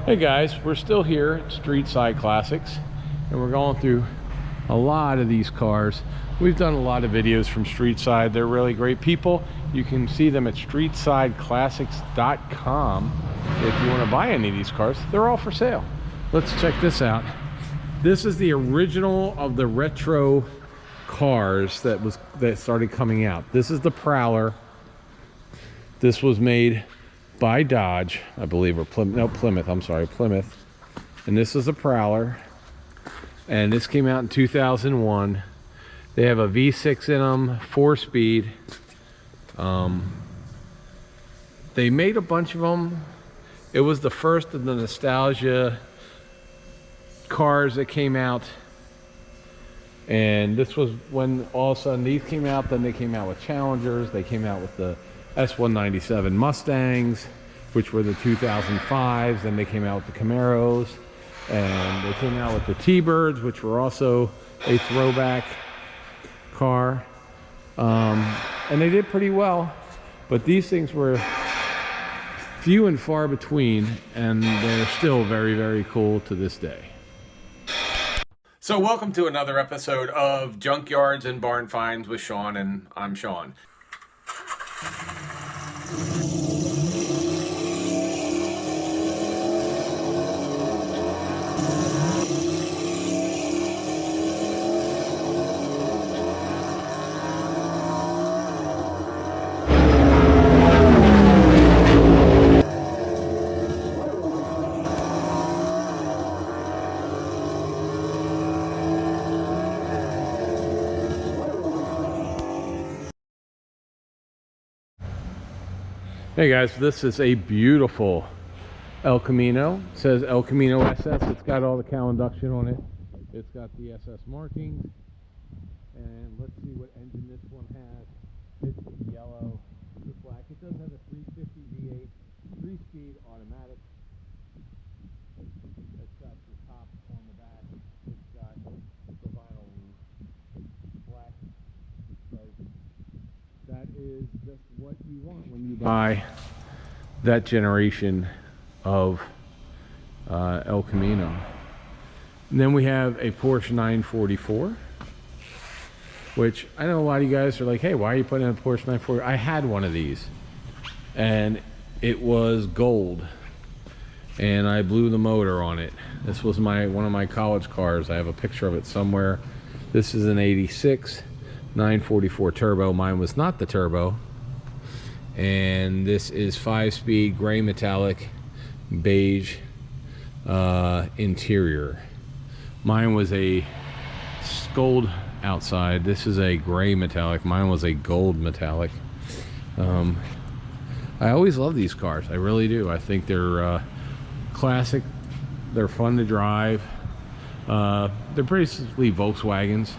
Hey guys, we're still here at Streetside Classics and we're going through a lot of these cars. We've done a lot of videos from Streetside. They're really great people. You can see them at streetsideclassics.com if you want to buy any of these cars. They're all for sale. Let's check this out. This is the original of the retro cars that started coming out. This is the Prowler. This was made by Dodge, I believe, or Plymouth, I'm sorry, Plymouth. And this is a Prowler, and this came out in 2001. They have a V6 in them, 4-speed. They made a bunch of them. It was the first of the nostalgia cars that came out, and this was when all of a sudden these came out. Then they came out with Challengers. They came out with the S197 Mustangs, which were the 2005s. Then they came out with the Camaros, and they came out with the T-Birds, which were also a throwback car, and they did pretty well. But these things were few and far between, and they're still very, very cool to this day. So welcome to another episode of Junkyards and Barn Finds with Sean, and I'm Sean. Hey guys, this is a beautiful El Camino. It says El Camino SS. It's got all the cow induction on it. It's got the SS markings. And let's see what engine this one has. It's yellow with black. It does have a 350 V8, 3-speed automatic. It's got the top on the back. It's got the vinyl roof, black stripes. That is just what you want when you buy that generation of El Camino. And then we have a Porsche 944, which I know a lot of you guys are like, hey, why are you putting in a Porsche 944? I had one of these, and it was gold, and I blew the motor on it. This was one of my college cars. I have a picture of it somewhere. This is an 86 944 turbo. Mine was not the turbo. And this is 5-speed gray metallic beige interior. Mine was a gold outside. This is a gray metallic. Mine was a gold metallic. I always love these cars. I really do. I think they're classic. They're fun to drive. They're basically Volkswagens.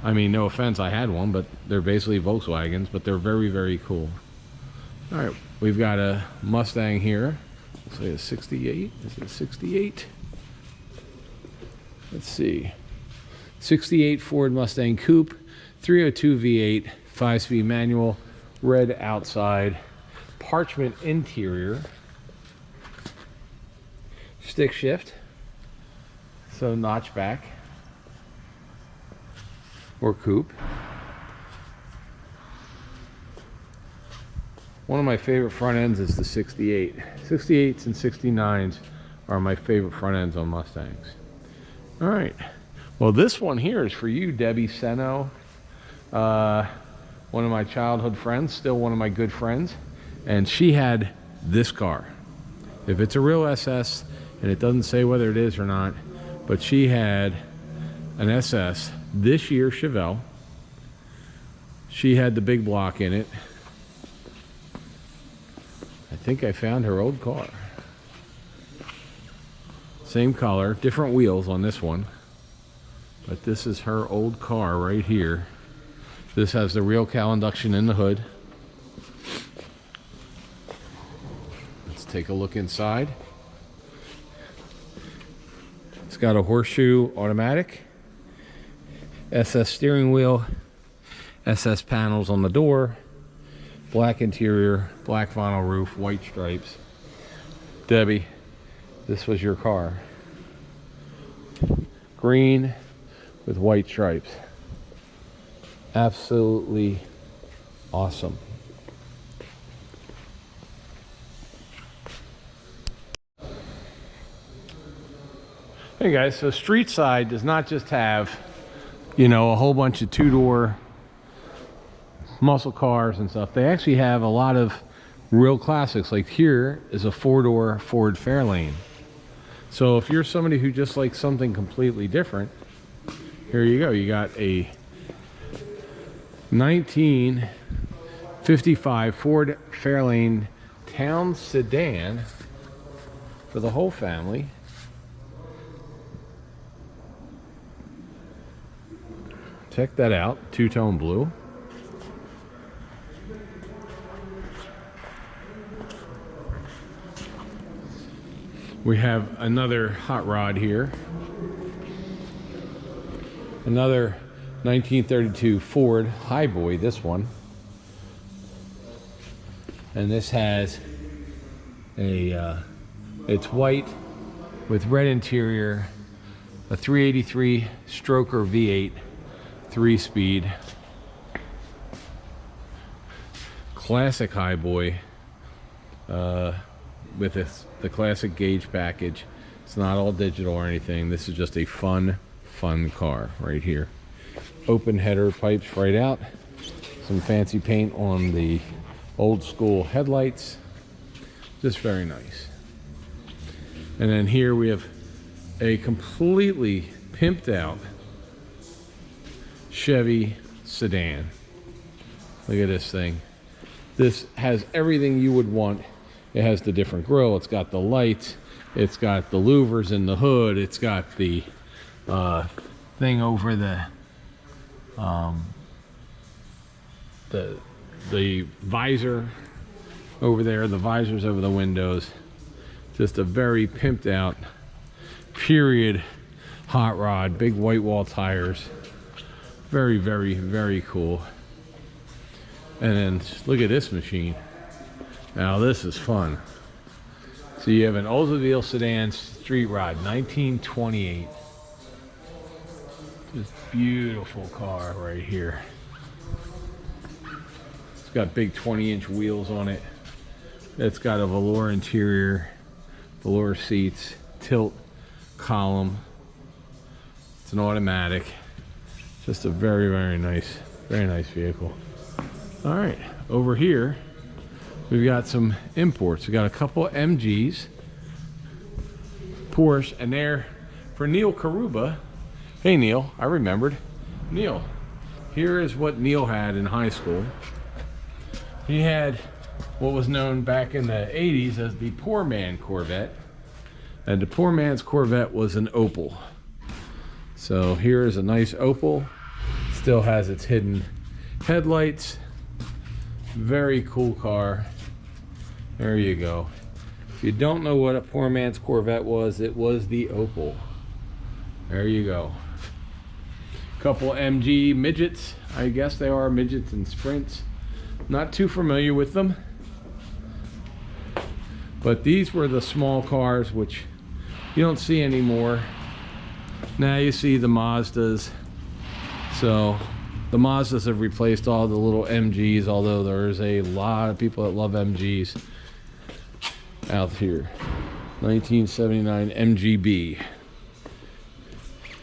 I mean, no offense, I had one, but they're basically Volkswagens, but they're very, very cool. All right, we've got a Mustang here. Let's say a 68. Is it a 68? Let's see. 68 Ford Mustang Coupe, 302 V8, 5-speed manual, red outside, parchment interior, stick shift, so notchback or coupe. One of my favorite front ends is the 68. 68s and 69s are my favorite front ends on Mustangs. All right. Well, this one here is for you, Debbie Seno. One of my childhood friends, still one of my good friends. And she had this car. If it's a real SS, and it doesn't say whether it is or not, but she had an SS, this year Chevelle. She had the big block in it. I think I found her old car. Same color, different wheels on this one. But this is her old car right here. This has the real cow induction in the hood. Let's take a look inside. It's got a horseshoe automatic, SS steering wheel, SS panels on the door, black interior, black vinyl roof, white stripes. Debbie, this was your car. Green with white stripes. Absolutely awesome. Hey guys, so Streetside does not just have, you know, a whole bunch of two-door muscle cars and stuff. They actually have a lot of real classics. Like here is a four-door Ford Fairlane. So if you're somebody who just likes something completely different, here you go. You got a 1955 Ford Fairlane town sedan for the whole family. Check that out, two-tone blue. We have another hot rod here. Another 1932 Ford Highboy, this one. And this has a, it's white with red interior, a 383 stroker V8, 3-speed. Classic Highboy. With the classic gauge package. It's not all digital or anything. This is just a fun car right here. Open header pipes right out. Some fancy paint on the old school headlights. Just very nice. And then here we have a completely pimped out Chevy sedan. Look at this thing. This has everything you would want. It has the different grille, it's got the lights, it's got the louvers in the hood, it's got the thing over the visor over there, the visors over the windows. Just a very pimped out period hot rod, big white wall tires. Very, very, very cool. And then look at this machine. Now this is fun. So you have an Oldsmobile sedan street rod, 1928. Just beautiful car right here. It's got big 20-inch wheels on it. It's got a velour interior, velour seats, tilt column. It's an automatic. Just a very, very nice vehicle. All right, over here we've got some imports. We got a couple MGs, Porsche, and they're for Neil Karuba. Hey Neil, I remembered. Neil, here is what Neil had in high school. He had what was known back in the 80s as the poor man Corvette. And the poor man's Corvette was an Opel. So here is a nice Opel. Still has its hidden headlights. Very cool car. There you go. If you don't know what a poor man's Corvette was, it was the Opel. There you go. Couple MG midgets. I guess they are midgets and sprints. Not too familiar with them. But these were the small cars which you don't see anymore. Now you see the Mazdas. So the Mazdas have replaced all the little MGs, although there's a lot of people that love MGs out here. 1979 MGB.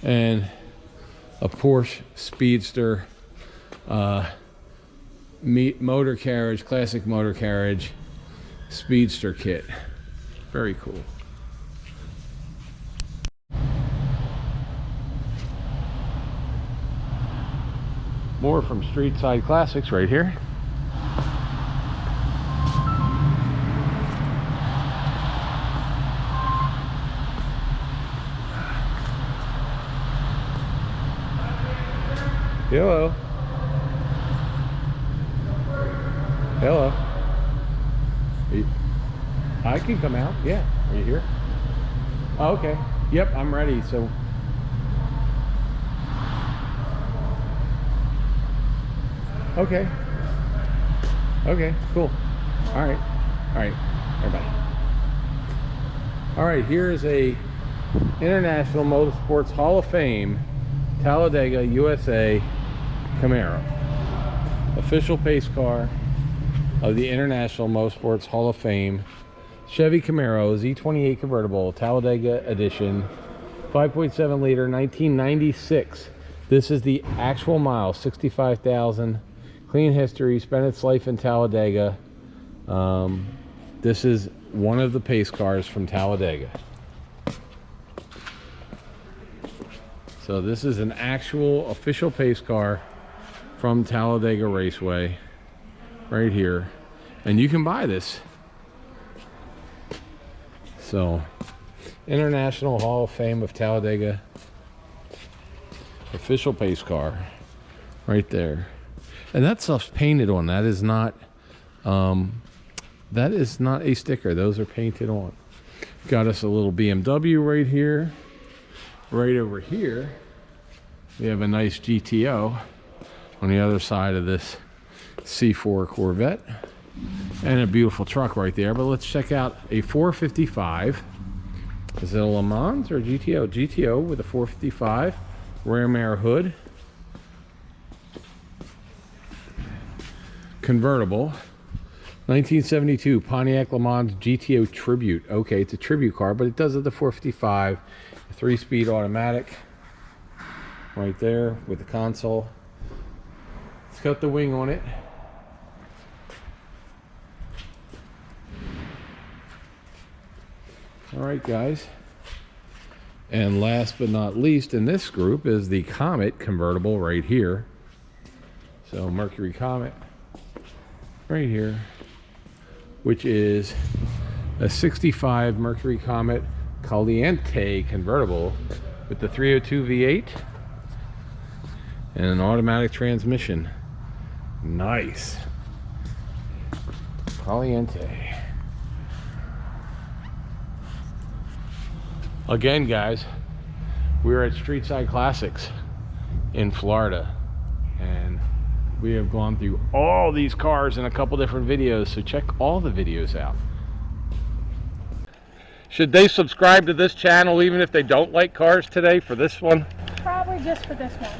And a Porsche Speedster motor carriage, classic motor carriage Speedster kit. Very cool. More from Streetside Classics right here. Hello. Hello. I can come out. Yeah. Are you here? Oh, okay. Yep, I'm ready. So. Okay. Okay, cool. All right. All right. Everybody. All right, here is a International Motorsports Hall of Fame Talladega USA Camaro. Official pace car of the International Motorsports Hall of Fame Chevy Camaro Z28 convertible Talladega edition, 5.7 liter, 1996. This is the actual miles, 65,000. Clean history, spent its life in Talladega. This is one of the pace cars from Talladega. So this is an actual official pace car from Talladega Raceway right here, and you can buy this. So International Hall of Fame of Talladega, official pace car right there. And that stuff's painted on. That is not a sticker. Those are painted on. Got us a little BMW right here. Right over here we have a nice GTO on the other side of this C4 Corvette, and a beautiful truck right there. But let's check out a 455. Is it a Le Mans or GTO? GTO with a 455 ram air hood, convertible, 1972 Pontiac Le Mans GTO Tribute. Okay, it's a tribute car, but it does have the 455, a 3-speed automatic right there with the console. It's got the wing on it. All right, guys. And last but not least in this group is the Comet convertible right here. So Mercury Comet right here, which is a 65 Mercury Comet Caliente convertible with the 302 V8 and an automatic transmission. Nice. Caliente. Again, guys, we're at Streetside Classics in Florida, and we have gone through all these cars in a couple different videos, so check all the videos out. Should they subscribe to this channel even if they don't like cars today for this one? Probably just for this one.